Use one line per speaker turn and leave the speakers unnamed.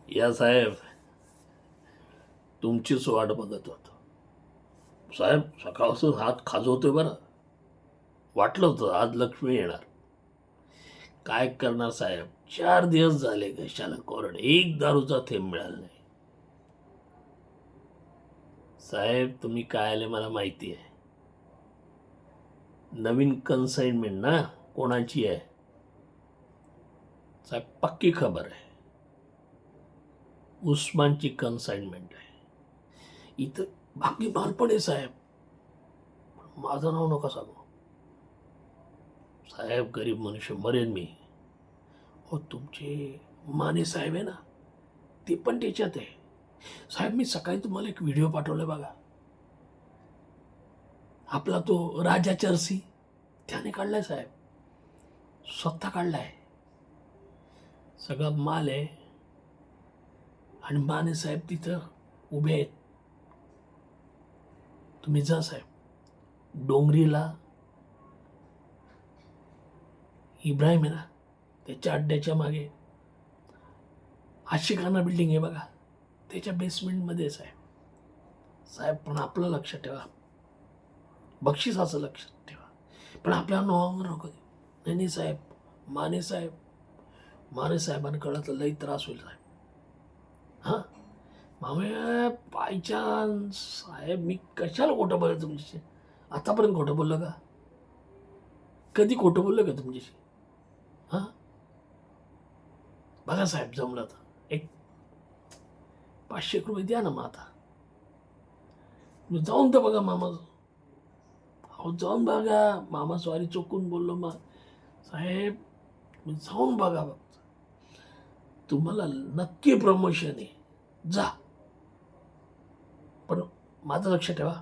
या साहेब, तुमचीच वाट बघत होतो. साहेब सकाळपासून हात खाजवतोय बरं. वाटलं होतं आज लक्ष्मी येणार. काय करणार साहेब, 4 दिवस झाले घशाला कोरड, एक दारूचा थेंब मिळाला नाही. साहेब तुम्ही काय आले मला माहिती आहे. नवीन कन्साइनमेंट ना, कोणाची आहे साहेब? पक्की खबर आहे, उस्मानची कन्साइनमेंट आहे. इथं बाकी माल आहे साहेब, माझं नाव नका सांगू साहेब. गरीब मनुष्य, मरेन मी. हो तुमचे माने साहेब आहे ना, ते पण त्याच्यात आहे. साहेब मी सकाळी तुम्हाला एक व्हिडिओ पाठवलाय बघा, आपला तो राजा चर्सी त्याने काढलाय साहेब, स्वतः काढलाय. सगळा माल आहे आणि माने साहेब तिथं उभे आहेत. तुम्ही जा साहेब, डोंगरीला इब्राहिम आहे ना, त्याच्या अड्ड्याच्या मागे आशिकाना बिल्डिंग आहे बघा, त्याच्या बेसमेंटमध्ये साहेब. साहेब पण आपलं लक्ष ठेवा, बक्षिसाचं लक्ष ठेवा, पण आपल्या नावावर नको देऊ. नाही नाही साहेब, माने साहेब, माने साहेबांना कळलं तर लई त्रास होईल साहेब. हां मामे, बाय चान्स साहेब, मी कशाला खोटं बोललं तुमच्याशी? आतापर्यंत खोटं बोललं का? कधी खोटं बोललं का तुमच्याशी? हां बघा साहेब, जमलं तर एक 500 रुपये द्या ना. मग आता जाऊन तर बघा मामा. अहो जाऊन बघा मामा, सॉरी चुकून बोललो मग साहेब. जाऊन बघा, तुम्हाला नक्की प्रमोशन आहे, जा. पण माझं लक्ष ठेवा,